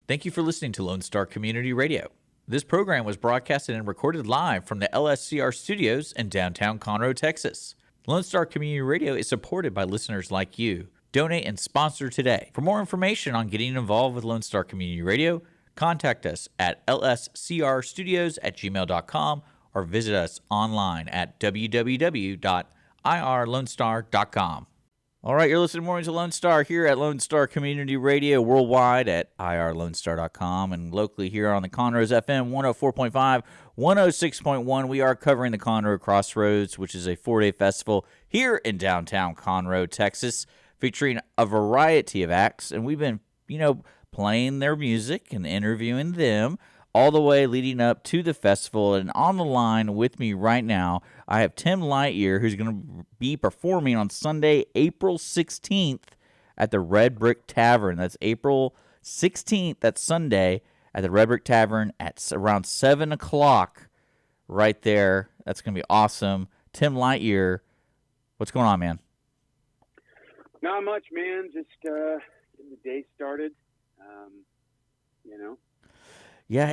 Thank you for listening to Lone Star Community Radio. This program was broadcasted and recorded live from the LSCR studios in downtown Conroe, Texas. Lone Star Community Radio is supported by listeners like you. Donate and sponsor today. For more information on getting involved with Lone Star Community Radio, contact us at lscrstudios@gmail.com or visit us online at www.irlonestar.com. All right, you're listening more to Lone Star here at Lone Star Community Radio, worldwide at irlonestar.com, and locally here on the Conroe's FM 104.5, 106.1. We are covering the Conroe Crossroads, which is a 4-day festival here in downtown Conroe, Texas, featuring a variety of acts, and we've been, playing their music and interviewing them all the way leading up to the festival. And on the line with me right now, I have Tim Lightyear, who's going to be performing on Sunday, April 16th at the Red Brick Tavern. That's April 16th, that's Sunday, at the Red Brick Tavern at around 7 o'clock right there. That's going to be awesome. Tim Lightyear, what's going on, man? Not much, man. Just getting the day started, Yeah,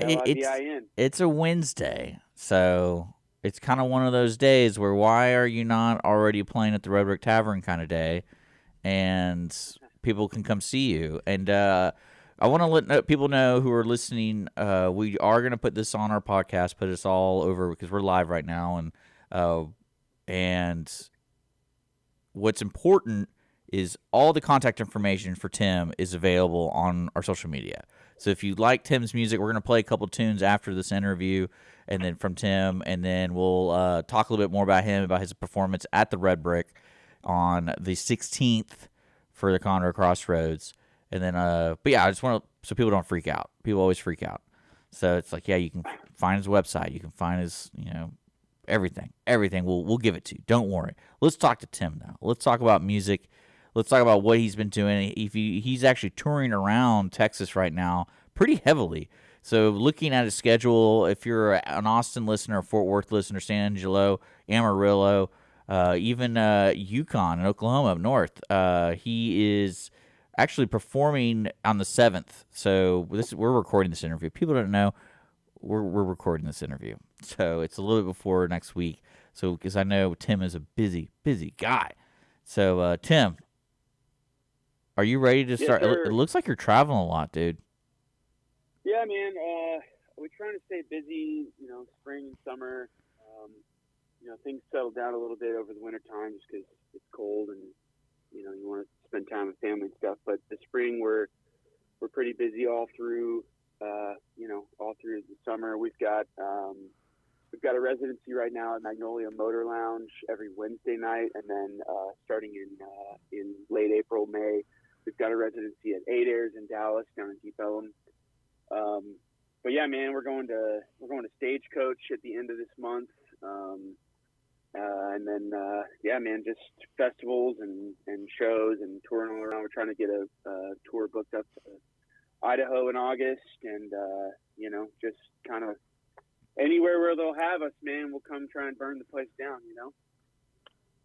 it's a Wednesday, so it's kind of one of those days where why are you not already playing at the Red Brick Tavern kind of day, and people can come see you. And I want to let people know who are listening, we are going to put this on our podcast, put this all over because we're live right now, and what's important is all the contact information for Tim is available on our social media. So if you like Tim's music, we're going to play a couple tunes after this interview, and then from Tim, and then we'll talk a little bit more about him, about his performance at the Red Brick on the 16th for the Conroe Crossroads. And then, but yeah, I just want to, so people don't freak out. People always freak out. So it's like, yeah, you can find his website, you can find his, everything. We'll give it to you. Don't worry. Let's talk to Tim now. Let's talk about music. Let's talk about what he's been doing. He's actually touring around Texas right now pretty heavily. So looking at his schedule, if you're an Austin listener, Fort Worth listener, San Angelo, Amarillo, even Yukon and Oklahoma up north, he is actually performing on the 7th. So we're recording this interview. People don't know we're recording this interview. So it's a little bit before next week. So because I know Tim is a busy guy. So Tim, are you ready to start? Yes, it looks like you're traveling a lot, dude. Yeah, man. We're trying to stay busy, spring and summer. Things settle down a little bit over the winter time just because it's cold and, you want to spend time with family and stuff. But the spring, we're pretty busy all through, all through the summer. We've got a residency right now at Magnolia Motor Lounge every Wednesday night. And then starting in late April, May, we've got a residency at 8 Airs in Dallas down in Deep Ellum. But yeah, man, we're going to Stagecoach at the end of this month. And then, yeah, man, just festivals and shows and touring all around. We're trying to get a tour booked up to Idaho in August, and, just kind of anywhere where they'll have us, man, we'll come try and burn the place down,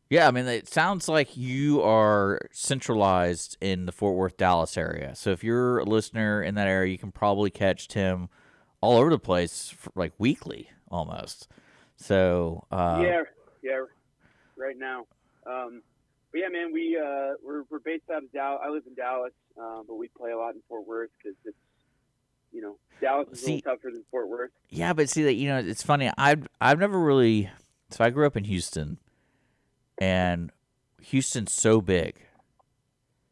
Yeah, I mean, it sounds like you are centralized in the Fort Worth, Dallas area. So if you're a listener in that area, you can probably catch Tim all over the place, like weekly almost. So yeah, right now. But yeah, man, we're based out of Dallas. I live in Dallas, but we play a lot in Fort Worth because it's Dallas is a little tougher than Fort Worth. Yeah, but see that it's funny. I've never really. So I grew up in Houston. And Houston's so big.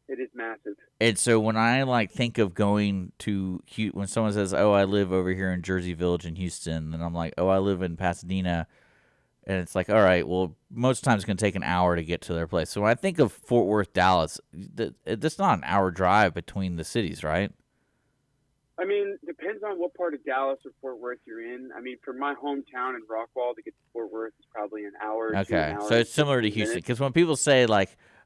It is massive. And so when I think of going to when someone says, "Oh, I live over here in Jersey Village in Houston," and I'm like, "Oh, I live in Pasadena," and it's like, all right, well, most times it's going to take an hour to get to their place. So when I think of Fort Worth, Dallas, that's not an hour drive between the cities, right? I mean, depends on what part of Dallas or Fort Worth you're in. I mean, from my hometown in Rockwall to get to Fort Worth is probably an hour. Okay, so it's similar to Houston. Because when people say,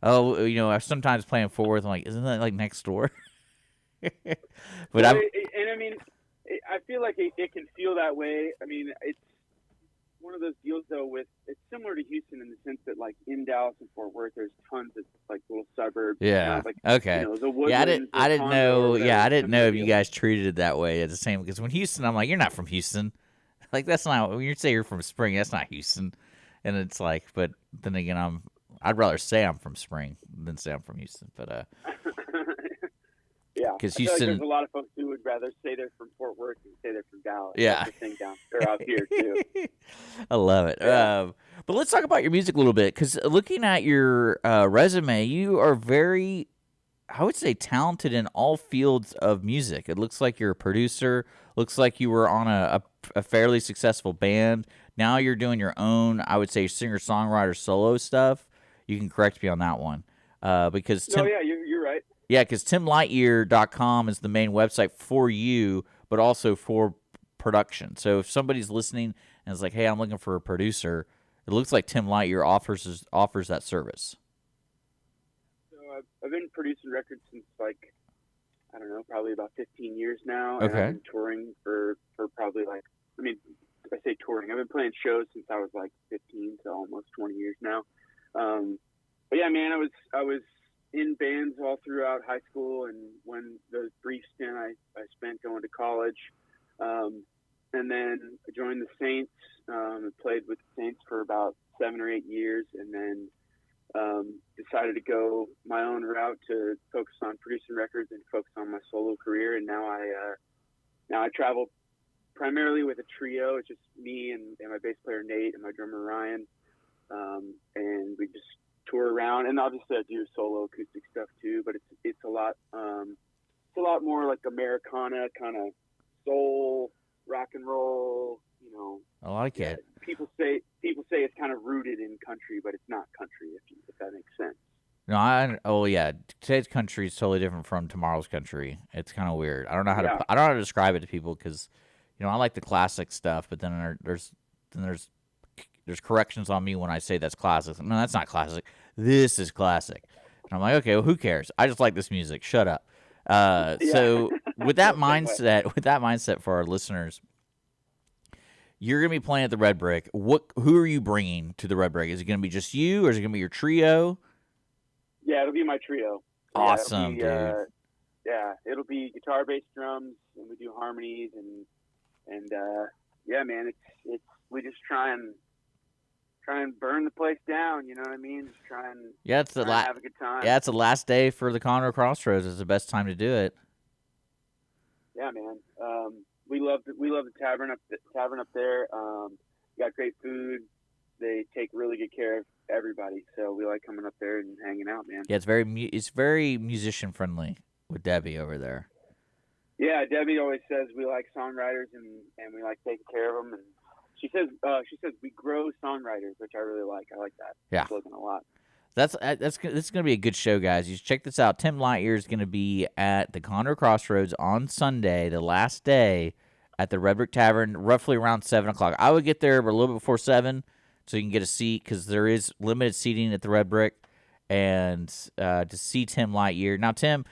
oh, I sometimes play in Fort Worth, I'm like, isn't that next door? I feel like it can feel that way. I mean, one of those deals though. With it's similar to Houston in the sense that like in Dallas and Fort Worth, there's tons of like little suburbs. Yeah. Like, Okay. the Yeah, Woodlands. I didn't Conroe or know. whatever, Yeah, I didn't know similar if you deal. guys treated it that way. It's the same because when Houston, I'm like, you're not from Houston. Like that's not when you say you're from Spring. That's not Houston. And it's like, but then again, I'd rather say I'm from Spring than say I'm from Houston. But Yeah, because I feel like Houston, there's a lot of folks who would rather say they're from Fort Worth than say they're from Dallas. Yeah. That's the thing down or out here too. I love it. Yeah. But let's talk about your music a little bit because looking at your resume, you are very, I would say, talented in all fields of music. It looks like you're a producer. Looks like you were on a fairly successful band. Now you're doing your own, I would say, singer-songwriter solo stuff. You can correct me on that one. Because Tim, yeah, you're right. Yeah, because TimLightyear.com is the main website for you, but also for production. So if somebody's listening and is like, hey, I'm looking for a producer, it looks like Tim Lightyear offers that service. So I've been producing records since like, I don't know, probably about 15 years now. Okay. And I've been touring for probably like, I say touring. I've been playing shows since I was like 15, so almost 20 years now. But yeah, man, I was in bands all throughout high school, and when the brief stint I spent going to college, and then I joined the Saints, and played with the Saints for about 7 or 8 years, and then decided to go my own route to focus on producing records and focus on my solo career. And now I travel primarily with a trio. It's just me and my bass player Nate and my drummer Ryan, and we just tour around. And obviously I do solo acoustic stuff too, but it's a lot more like Americana kind of soul, rock and roll. I like it. People say it's kind of rooted in country, but it's not country. If that makes sense. No, yeah. Today's country is totally different from tomorrow's country. It's kind of weird. I don't know how to describe it to people because, I like the classic stuff, but then there's corrections on me when I say that's classic. No, that's not classic. This is classic. And I'm like, okay, well, who cares? I just like this music. Shut up. So with that mindset for our listeners, you're gonna be playing at the Red Brick. Who are you bringing to the Red Brick? Is it gonna be just you, or is it gonna be your trio? Yeah, it'll be my trio. Awesome, dude. Yeah, it'll be guitar, bass, drums, and we do harmonies and yeah, man, it's we just try and burn the place down. You know what I mean? Just try and have a good time. Yeah, it's the last day for the Conroe Crossroads. It's the best time to do it. Yeah, man. We love the tavern up there. Got great food. They take really good care of everybody, so we like coming up there and hanging out, man. Yeah, it's very musician friendly with Debbie over there. Yeah, Debbie always says we like songwriters and we like taking care of them. And she says we grow songwriters, which I really like. I like that. Yeah, slogan a lot. This is going to be a good show, guys. You should check this out. Tim Lightyear is going to be at the Conroe Crossroads on Sunday, the last day, at the Red Brick Tavern, roughly around 7 o'clock. I would get there, but a little bit before 7, so you can get a seat because there is limited seating at the Red Brick, and to see Tim Lightyear. Now, Tim,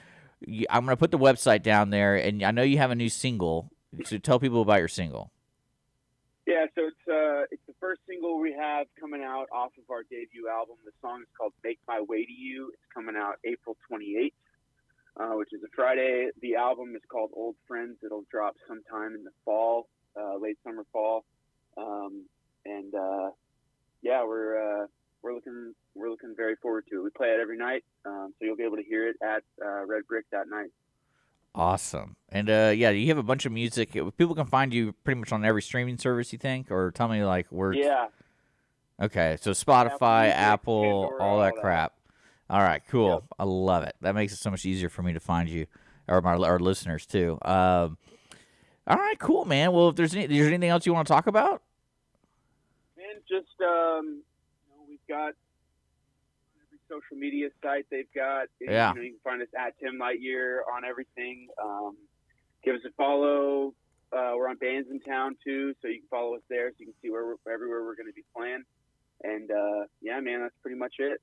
I'm going to put the website down there, and I know you have a new single, so tell people about your single. Yeah, so it's the first single we have coming out off of our debut album. The song is called "Make My Way to You." It's coming out April 28th, which is a Friday. The album is called "Old Friends." It'll drop sometime in the fall, late summer, fall, and yeah, we're looking very forward to it. We play it every night, so you'll be able to hear it at Red Brick that night. Awesome. And yeah, you have a bunch of music. People can find you pretty much on every streaming service, you think? Or tell me like where. Yeah. Okay, so Spotify, Apple, Pandora, all that crap. All right, cool. Yep. I love it. That makes it so much easier for me to find you, or our listeners too. All right, cool, man. Well, if there's anything else you want to talk about? And just we've got every social media site they've got. Yeah. You can find us at Tim Lightyear on everything. Give us a follow. We're on Bands in Town too, so you can follow us there, so you can see everywhere we're going to be playing. And yeah, man, that's pretty much it.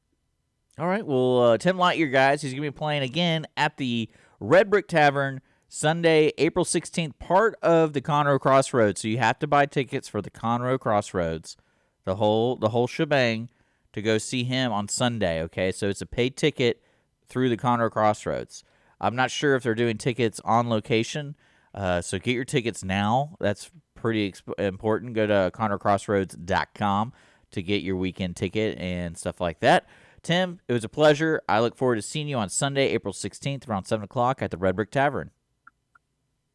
All right. Well, Tim Lightyear, guys, he's going to be playing again at the Red Brick Tavern Sunday, April 16th, part of the Conroe Crossroads. So you have to buy tickets for the Conroe Crossroads, the whole shebang, to go see him on Sunday, okay? So it's a paid ticket through the Conroe Crossroads. I'm not sure if they're doing tickets on location, so get your tickets now. That's pretty important. Go to ConroeCrossroads.com to get your weekend ticket and stuff like that. Tim, it was a pleasure. I look forward to seeing you on Sunday, April 16th, around 7 o'clock at the Red Brick Tavern.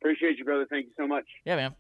Appreciate you, brother. Thank you so much. Yeah, man.